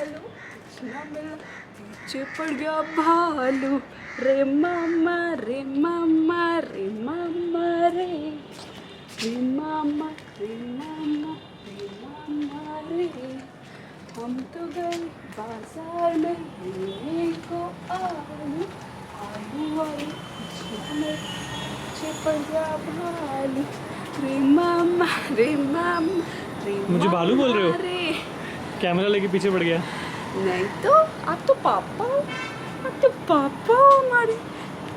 भालू कृष्णा मिला पीछे पड़ गया भालू रे मामा रे मामा रे मामा रे मामा रे मामा रे मामा रे। हम तो गए बाजार में लेने को आलू आलू वाले कृष्णा में पीछे पड़ गया भालू रे मामा रे मामा रे मुझे भालू बोल रहे हो? रे कैमरा लेके पीछे पड़ गया। नहीं तो आप तो पापा हो, आप तो पापा हो हमारे,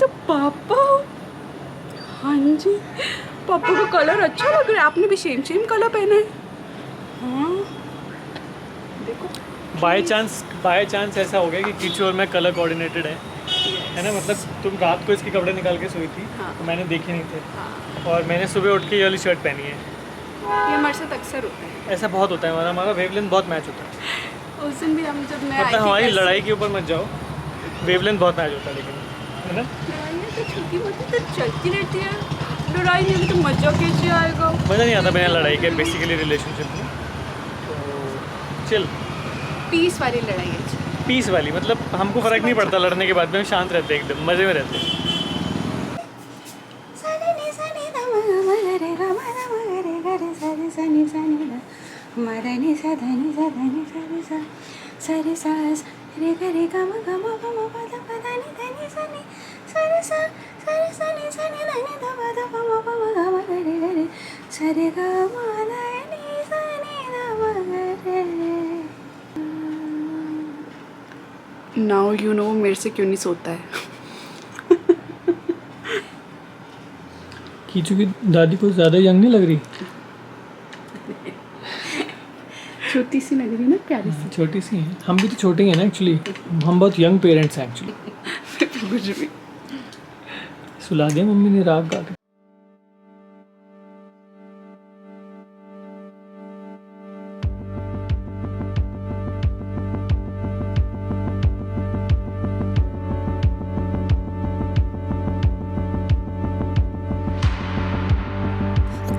तो पापा हो। हाँ जी, पापा को कलर अच्छा लग रहा है, आपने भी सेम सेम कलर पहना है। हाँ देखो, बाय चांस ऐसा हो गया कि कीचू और मैं कलर कोऑर्डिनेटेड है ना। मतलब तुम रात को इसके कपड़े निकाल के सोई थी। हाँ। तो मैंने देखे नहीं थे। हाँ और मैंने सुबह उठ के ये वाली शर्ट पहनी है। ये हमारे साथ अक्सर होता है। ऐसा बहुत होता है, हमारा वेवलेंथ बहुत मैच होता है। उस दिन भी हम जब मैं आई मतलब थी हमारी कैसे- लड़ाई के ऊपर मत जाओ, वेवलेंथ बहुत मैच होता है लेकिन, है ना। लड़ाइयाँ तो छोटी मोटी तो चलती रहती है, लड़ाई नहीं होगी तो मजा कैसे आएगा। मज़ा नहीं आता बिना लड़ाई के बेसिकली रिलेशनशिप में। तो चिल पीस वाली लड़ाई है। पीस वाली, मतलब हमको फ़र्क नहीं पड़ता लड़ने के बाद में, हम शांत रहते हैं, एकदम मज़े में रहते हैं। नाउ यू नो मेरे से क्यों नहीं सोता है। कीचू की दादी को ज़्यादा यंग नहीं लग रही? छोटी सी लग रही ना, प्यारी सी। छोटी सी हैं, हम भी तो छोटे ही हैं ना एक्चुअली। हम बहुत यंग पेरेंट्स हैं एक्चुअली। कुछ भी। सुला दिया मम्मी ने राग गा के।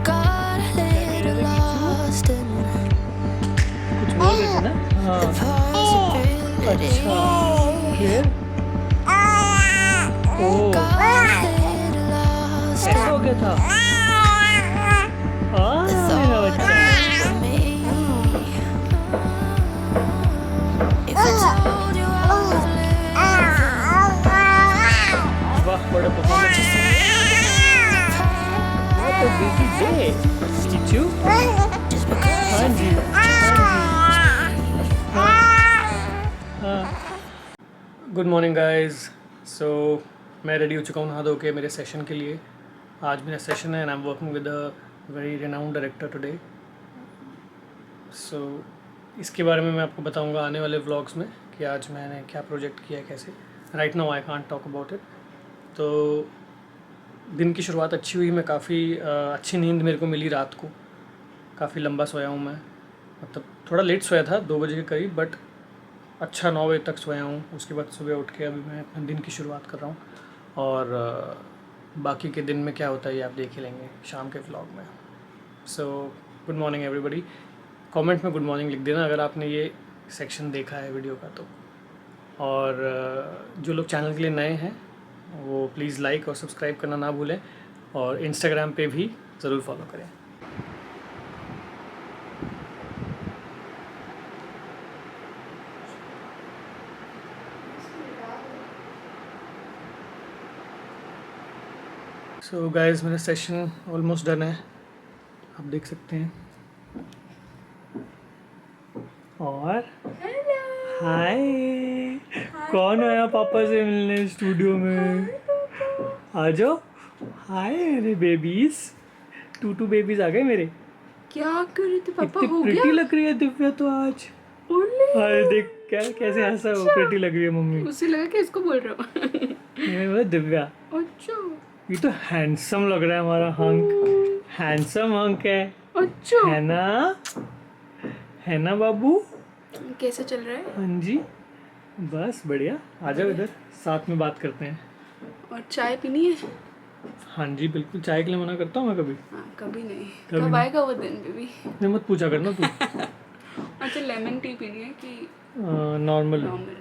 Got a little lost in कुछ बोल रहे थे ना? हाँ। possibility. अच्छा फिर ओह Got a little lost ऐसा हो गया था। मेरा बच्चा। in me. If I told you I was living, वाह बड़ा परफॉर्मेंस। तो busy day Kichu. just because हाँ जी गुड मॉर्निंग गाइस। सो मैं रेडी हो चुका हूँ नहा धो के मेरे सेशन के लिए। आज मेरा सेशन है and I am working with a very renowned director today. So इसके बारे में मैं आपको बताऊंगा आने वाले व्लॉग्स में कि आज मैंने क्या प्रोजेक्ट किया है, कैसे। Right now I can't talk about it. तो दिन की शुरुआत अच्छी हुई, मैं काफ़ी अच्छी नींद मेरे को मिली रात को। काफ़ी लंबा सोया हूँ मैं, मतलब थोड़ा लेट सोया था 2 बजे के करीब, बट अच्छा 9 बजे तक सोया हूँ। उसके बाद सुबह उठ के अभी मैं अपने दिन की शुरुआत कर रहा हूँ। और बाकी के दिन में क्या होता है ये आप देख ही लेंगे शाम के व्लॉग में। So good morning everybody. Comment में गुड मॉर्निंग लिख देना अगर आपने ये सेक्शन देखा है वीडियो का तो। और जो लोग चैनल के लिए नए हैं वो प्लीज़ लाइक और सब्सक्राइब करना ना भूलें, और इंस्टाग्राम पे भी ज़रूर फॉलो करें। सो गाइस मेरा सेशन ऑलमोस्ट डन है, आप देख सकते हैं। और हाय, कौन आया पापा से मिलने स्टूडियो में? आ जाओ। हाय मेरे बेबीज, 2 बेबीज आ गए मेरे। क्या कर रहे थे पापा? इतनी हो प्रिटी गया? लग रही है दिव्या तो आज। ओले। अरे देख क्या कैसे हंसा वो, प्रिटी लग रही है मम्मी। उसे लगा कि इसको बोल रहा हूँ। मैंने बोला दिव्या अच्छा ये तो हैंडसम लग रहा है हमारा हंक। हैंडसम हंक अच्छा। है ना बाबू? कैसे चल रहा है? हाँ जी बस बढ़िया। आ जाओ इधर साथ में बात करते हैं। और चाय पीनी है? हाँ जी बिल्कुल, चाय के लिए मना करता हूँ मैं कभी? हाँ कभी नहीं। कभी कब नहीं। आएगा वो दिन बेबी? नहीं मत पूछा करना तू। अच्छा लेमन टी पीनी है कि नॉर्मल नॉर्मल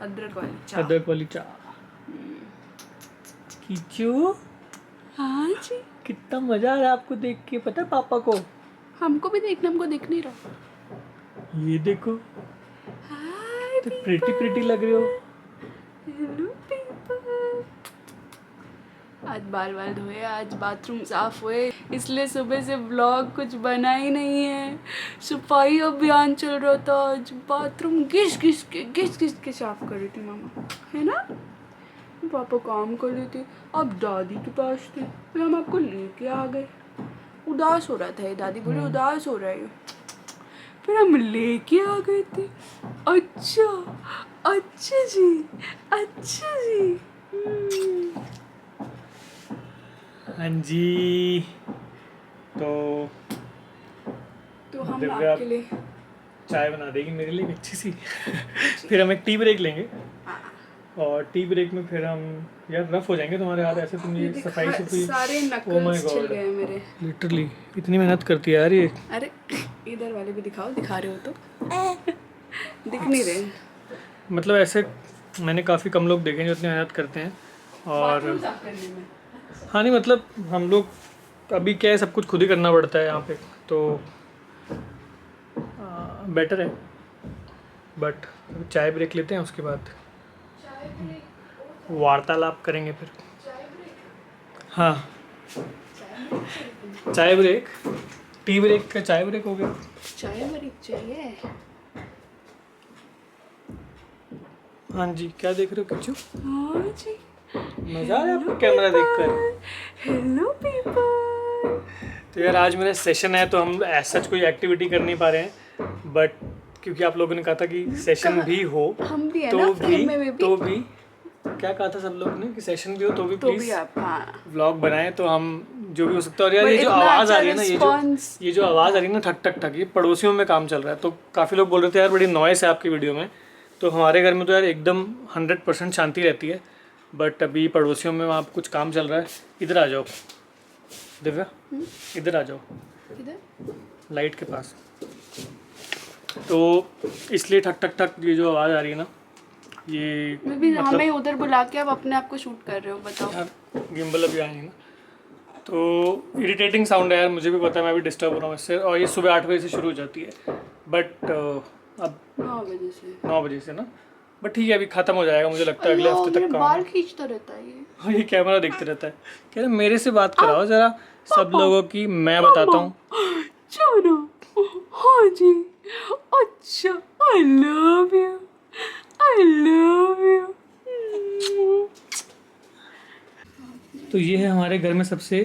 अदरक वाली चाय। अदरक वाली चाय। कीचू हाँ जी, कितना मजा आ रहा है आपको देख के, पता है पापा को? हमको भी देखना, हमको दिख नहीं रहा। ये देखो हाय तो प्रिटी लग रहे हो। Hello people. आज बाल धोए, आज बाथरूम साफ हुए, इसलिए सुबह से व्लॉग कुछ बना ही नहीं है। सफाई अभियान चल रहा था, आज बाथरूम घिस घिस के साफ कर रही थी मामा, है ना। पापा काम कर रहे थे, अब दादी के पास थे, फिर हम आपको लेके आ गए। उदास हो रहा था ये, दादी बोले उदास हो रहा है, फिर हम लेके आ गए थे। अच्छा जी, अच्छा जी। हाँ जी, तो हम दिव्या आपके लिए चाय बना देगी मेरे लिए अच्छी सी। फिर हम एक टी ब्रेक लेंगे, और टी ब्रेक में फिर हम, यार रफ हो जाएंगे तुम्हारे हाथ ऐसे, तुम ये सफाई से कोई, सारे नकल्स छिल गए मेरे। लिटरली इतनी मेहनत करती है यार ये। अरे इधर वाले भी दिखाओ, दिखा रहे हो तो दिख नहीं रहे। मतलब ऐसे मैंने काफ़ी कम लोग देखे हैं जो इतनी मेहनत करते हैं। और बाथरूम साफ करने में हाँ नहीं, मतलब हम लोग अभी क्या है, सब कुछ खुद ही करना पड़ता है यहाँ पे, तो बेटर है। बट चाय ब्रेक लेते हैं, उसके बाद वार्तालाप करेंगे फिर। हाँ, चाय ब्रेक, टी ब्रेक का चाय ब्रेक हो गया। चाय ब्रेक चाहिए। हाँ जी, क्या देख रहे हो किचू? हाँ जी, मजा आ रहा है आपको कैमरा देखकर? Hello people. तो यार आज मेरा सेशन है, तो हम ऐसा कोई एक्टिविटी कर नहीं पा रहे हैं, बट क्योंकि आप लोगों ने कहा था कि सेशन भी हो, हम भी है तो ना भी में तो भी क्या कहा था सब लोग ने कि सेशन भी हो तो भी तो भी प्लीज आप, हाँ व्लॉग बनाएं, तो हम जो भी हो सकता है। और यार But ये जो इतना आवाज़ आ अच्छा रही है ना, response- ये जो आवाज़ आ रही है ना, ठक ठक ठक, ये पड़ोसियों में काम चल रहा है। तो काफ़ी लोग बोल रहे थे यार बड़ी नॉइस है आपकी वीडियो में, तो हमारे घर में तो यार एकदम 100% शांति रहती है, बट अभी पड़ोसियों में वहाँ कुछ काम चल रहा है। इधर आ जाओ दिव्या, इधर आ जाओ इधर। लाइट के पास। तो इसलिए ठक ठक ठक ये जो आवाज़ आ रही है ना, ये मैं भी हमें उधर बुला के आप अपने आप को शूट कर रहे हो, बताओ। यार गिम्बल अभी आए हैं ना, तो इरिटेटिंग साउंड है यार, मुझे भी पता है, मैं भी डिस्टर्ब हो रहा हूँ इससे। और ये सुबह 8 बजे से शुरू हो जाती है, बट अब 9 बजे से। 9 बजे से ना, बट ठीक है अभी ख़त्म हो जाएगा, मुझे लगता है अगले हफ्ते तक मेरे काम। बाल खींचता रहता है ये। हाँ, ये कैमरा देखते रहता है। कह रहे मेरे से बात कराओ ज़रा सब लोगों की, मैं बताता हूँ। चलो, हाँ जी, अच्छा, I love you, I love you. तो ये है हमारे घर में सबसे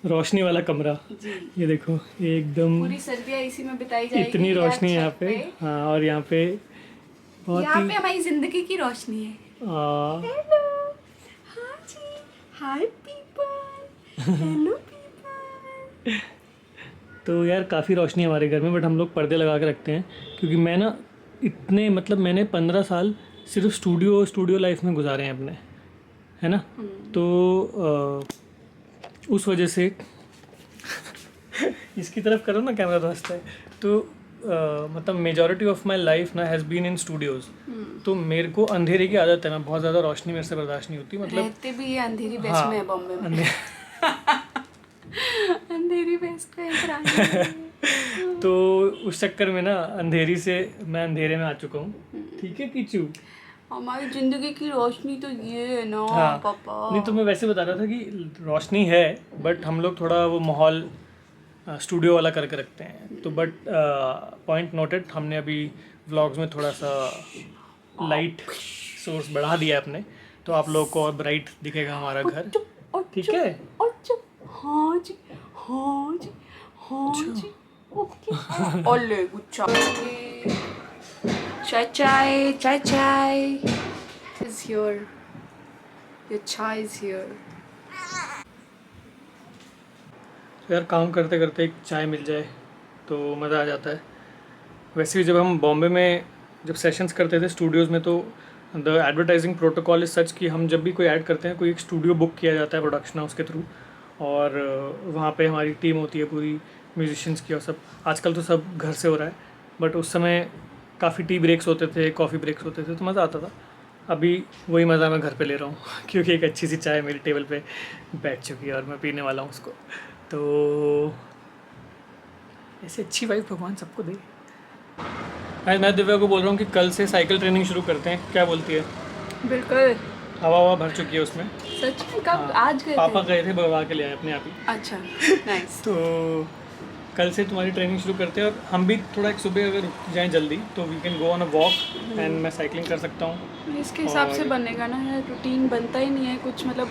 रोशनी वाला कमरा। जी, ये देखो, ये एकदम पूरी सर्दियाँ इसी में बिताई जाएगी। इतनी रोशनी है यहाँ छत पे। हाँ, और यहाँ पे बहुत यहाँ ही पे हमारी जिंदगी की रोशनी है। हेलो, हाँ जी, हाय पीपल, हेलो पीपल। तो यार काफ़ी रोशनी है हमारे घर में, बट हम लोग पर्दे लगा के रखते हैं, क्योंकि मैं ना इतने, मतलब मैंने 15 साल सिर्फ स्टूडियो लाइफ में गुजारे हैं अपने, है ना। तो उस वजह से इसकी तरफ करो ना कैमरा, तो हंसता है। तो मतलब मेजॉरिटी ऑफ माई लाइफ ना हैज़ बीन इन स्टूडियोज़। तो मेरे को अंधेरे की आदत है, मैं बहुत ज़्यादा रोशनी मेरे से बर्दाश्त नहीं होती। मतलब रहते भी ये अंधेरी बेस हाँ, में है बॉम्बे में। अंधे- अंधेरी बेस पे है प्राणी। तो उस चक्कर में ना अंधेरी से मैं अंधेरे में आ चुका हूँ। ठीक है कीचू? हमारी जिंदगी की रोशनी तो ये है ना हाँ, पापा। नहीं तो मैं वैसे बता रहा था कि रोशनी है, बट हम लोग थोड़ा वो माहौल स्टूडियो वाला करके रखते हैं। तो बट पॉइंट नोटेड, हमने अभी व्लॉग्स में थोड़ा सा लाइट सोर्स बढ़ा दिया है अपने, तो आप लोगों को और ब्राइट दिखेगा हमारा घर। ठीक है? अच्छा, हाँ जी, हाँ जी, हाँ जी, ओके। ओले गुच्छा चाय चाय चाय is here, your chai is here। तो यार काम करते करते एक चाय मिल जाए तो मज़ा आ जाता है। वैसे भी जब हम बॉम्बे में जब सेशंस करते थे स्टूडियोज़ में, तो the advertising protocol is such कि हम जब भी कोई ऐड करते हैं, कोई एक स्टूडियो बुक किया जाता है प्रोडक्शन हाउस के थ्रू, और वहाँ पे हमारी टीम होती है पूरी म्यूजिशियंस की, और सब आजकल तो सब घर से हो रहा है, बट उस समय काफ़ी टी ब्रेक्स होते थे, कॉफ़ी ब्रेक्स होते थे, तो मज़ा आता था। अभी वही मज़ा मैं घर पे ले रहा हूँ क्योंकि एक अच्छी सी चाय मेरी टेबल पे बैठ चुकी है और मैं पीने वाला हूँ उसको। तो ऐसी अच्छी वाइफ भगवान सबको दे। आज मैं दिव्या को बोल रहा हूँ कि कल से साइकिल ट्रेनिंग शुरू करते हैं, क्या बोलती है? बिल्कुल। हवा भर चुकी है उसमें। सच में? कब? हाँ, आज गए पापा थे? गए थे भगवा के ले आए अपने आप ही। अच्छा, नाइस। तो कल से तुम्हारी ट्रेनिंग शुरू करते हैं और हम भी थोड़ा एक सुबह अगर उठ जाएं जल्दी तो we can go on a walk and मैं साइकिलिंग कर सकता हूँ। इसके हिसाब से और- बनेगा ना यार, रूटीन बनता ही नहीं है कुछ, मतलब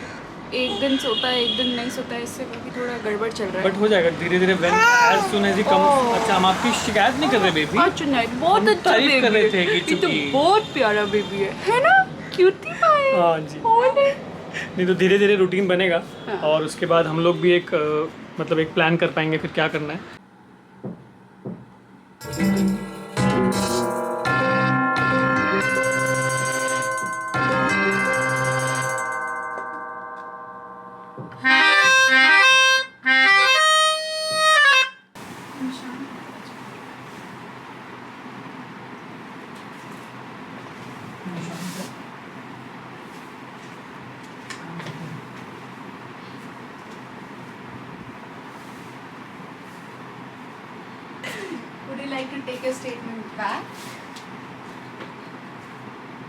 एक दिन सोता है एक दिन नहीं सोता है, इससे काफ़ी थोड़ा गड़बड़ चल रहा है। बट हो जाएगा धीरे धीरे when as soon as he comes. अच्छा, हम आपकी शिकायत नहीं कर रहे बेबी, अच्छा नहीं, बहुत हम अच्छा तारीफ बेबी कर रहे है। थे कि ये तो चुकी। बहुत प्यारा बेबी है ना? क्यूटी पाए। हाँ जी। ओले। नहीं तो धीरे धीरे रूटीन बनेगा हाँ। और उसके बाद हम लोग भी एक मतलब एक प्लान कर पाएंगे फिर क्या करना है। Would you like to take a statement back?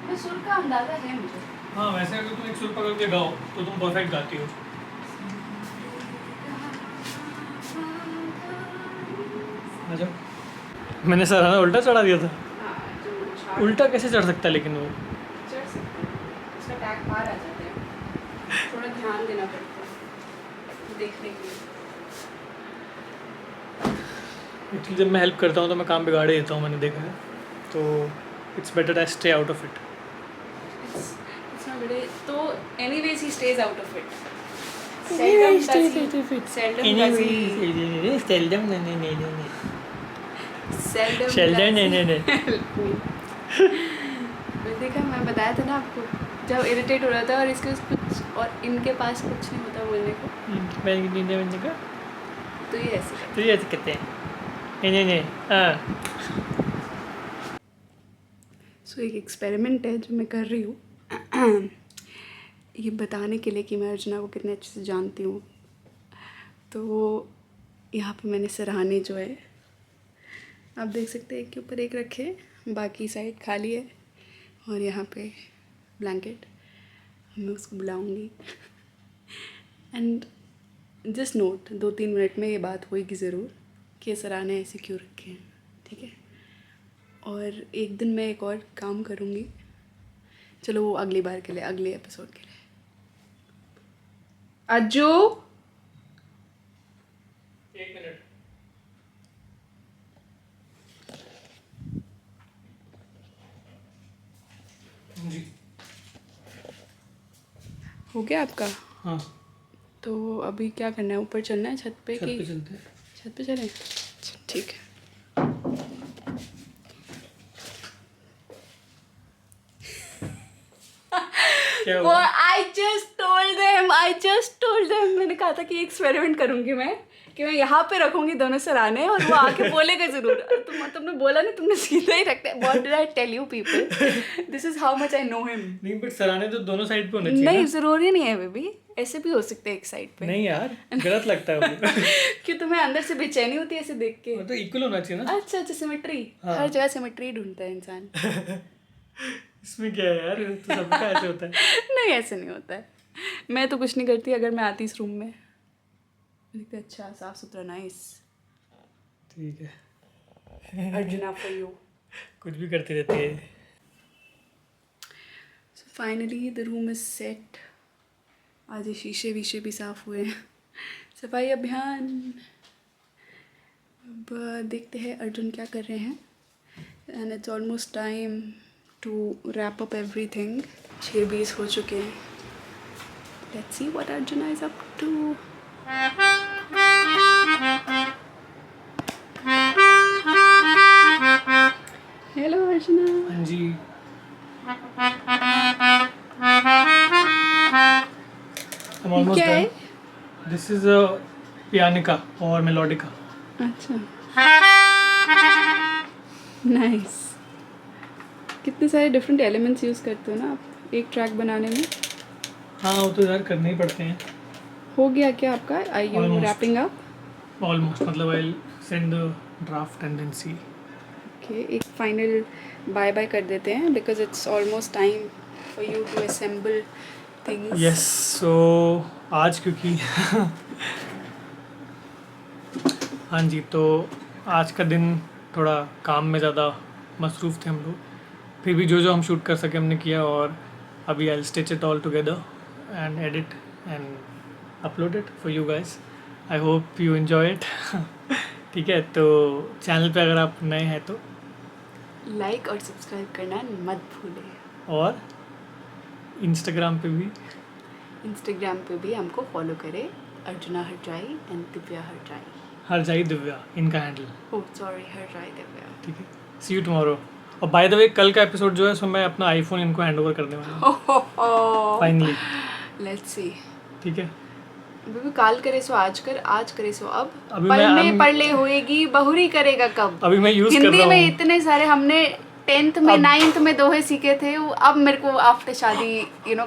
मैं सुर का अंदाजा है मुझे। हाँ, वैसे अगर तुम एक सुर पकड़ के गाओ तो तुम परफेक्ट गाती हो। अच्छा, मैंने सराहना उल्टा चढ़ा दिया था। उल्टा कैसे चढ़ सकता है लेकिन वो? चढ़ सकते हैं, उसका टैग बाहर आ जाता है, थोड़ा ध्यान देना पड़ता है देखने के लिए। एक्चुअली जब मैं हेल्प करता हूँ तो मैं काम बिगाड़े देता हूँ, मैंने देखा है। तो it's better I stay out of it. It's not very, तो anyways he stays out of it. Seldom does he. Seldom does he. देखा, मैं बताया था ना आपको, जब इरिटेट हो रहा था और इसके कुछ और इनके पास कुछ नहीं होता बोलने को, तो ये ऐसे कहते हैं नहीं। सो एक एक्सपेरिमेंट है जो मैं कर रही हूँ ये बताने के लिए कि मैं अर्चना को कितने अच्छे से जानती हूँ। तो यहाँ पे मैंने सराहने जो है आप देख सकते हैं, एक के ऊपर एक रखे, बाकी साइड खाली है, और यहाँ पे ब्लैंकेट। मैं उसको बुलाऊँगी एंड जस्ट नोट 2-3 मिनट में ये बात होएगी ज़रूर कि सराहने ऐसे क्यों रखे हैं, ठीक है। और एक दिन मैं एक और काम करूँगी, चलो वो अगली बार के लिए, अगले एपिसोड के लिए। अज्जू, 1 मिनट। जी हो गया आपका? हाँ, तो अभी क्या करना है, ऊपर चलना है छत पे छत कि पे चलते हैं। छत पे चलें? अच्छा, ठीक है। क्या वो हुआ? आई जस्ट टोल्ड देम मैंने कहा था कि एक्सपेरिमेंट करूंगी मैं, कि मैं यहाँ पे रखूंगी दोनों सराहने और वो आके बोलेगा जरूर। तुमने बोला नहीं, तुमने सीधा ही रखते। What did I tell you people, this is how much I know him. नहीं बट सराहने तो दोनों साइड पे होने चाहिए नहीं, ना? जरूरी नहीं है बेबी, ऐसे भी हो सकते हैं एक साइड पे। नहीं यार, गलत लगता है वो। कि तुम्हें अंदर से बेचैनी होती है ऐसे देख के? वो तो इक्वल होना चाहिए ना। अच्छा, सिमेट्री। हाँ। हर जगह सिमेट्री ढूंढता है इंसान। इसमें क्या है यार, तो सबका ऐसे होता है। नहीं, ऐसे नहीं होता है। मैं तो कुछ नहीं करती, अगर मैं आती इस रूम में देखते अच्छा साफ सुथरा नाइस, ठीक है, अर्जुना फॉर यू। कुछ भी करती रहती है। So finally the room is set. आज ये शीशे वीशे भी साफ हुए हैं, सफाई अभियान। अब देखते हैं अर्जुन क्या कर रहे हैं, and it's almost time to wrap up everything. 6:20 हो चुके हैं। Let's see what Arjuna is up to. Hello Arjuna. हाँ जी, I'm almost क्या है? done. This is a pianica और melodica. अच्छा, नाइस। कितने सारे डिफरेंट एलिमेंट्स यूज़ करते हो ना आप एक ट्रैक बनाने में। हाँ वो तो यार करने ही पड़ते हैं हो गया क्या आपका? I you Almost. Wrapping up? Almost, मतलब I send the draft and then see. Okay, एक फाइनल बाय बाय कर देते हैं because it's almost time for you to assemble things. Yes, so आज क्योंकि हाँ जी, तो आज का दिन थोड़ा काम में ज़्यादा मसरूफ़ थे हम लोग, फिर भी जो जो हम शूट कर सके हमने किया, और अभी I stitch it all together and edit and upload it for you guys. I hope you enjoy it. ठीक है, तो चैनल पे अगर आप नए हैं तो लाइक और सब्सक्राइब करना मत भूलें। और इंस्टाग्राम पे भी इंस्टाग्राम पे भी हमको फॉलो करें, अर्जुना हरजाई एंड दिव्या हरजाई। हरजाई दिव्या इनका हैंडल। Oh sorry, हरजाई Divya. ठीक है, सी यू टुमारो। और बाय द वे कल का एपिसोड जो है उसमें मैं अपना आईफोन इनको हैंड ओवर करने वाला हूँ फाइनली। Let's see. ठीक है, अभी काल करे सो आज कर, आज करे सो अब। अभी पल मैं- में पढ़ले होएगी, बहुरी करेगा कब। अभी मैं यूज़ कर हिंदी रहा में हूँ। इतने सारे हमने 10th में 9th में दोहे सीखे थे, वो अब मेरे को आफ्टर शादी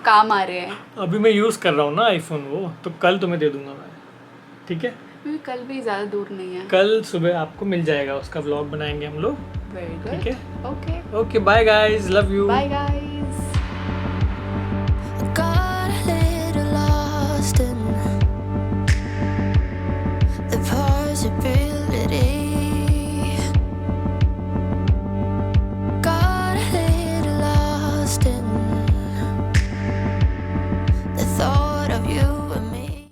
काम आ रहे हैं। अभी मैं यूज़ कर रहा हूँ ना आईफोन, वो तो कल तुम्हें दे दूंगा मैं। ठीक है, क्योंकि कल भी ज़्यादा दूर नहीं है। कल सुबह आपको मिल जाएगा, उसका व्लॉग बनाएंगे हम लोग। वेरी ठीक गुड। है, okay, okay, bye guys, love you. Bye guys.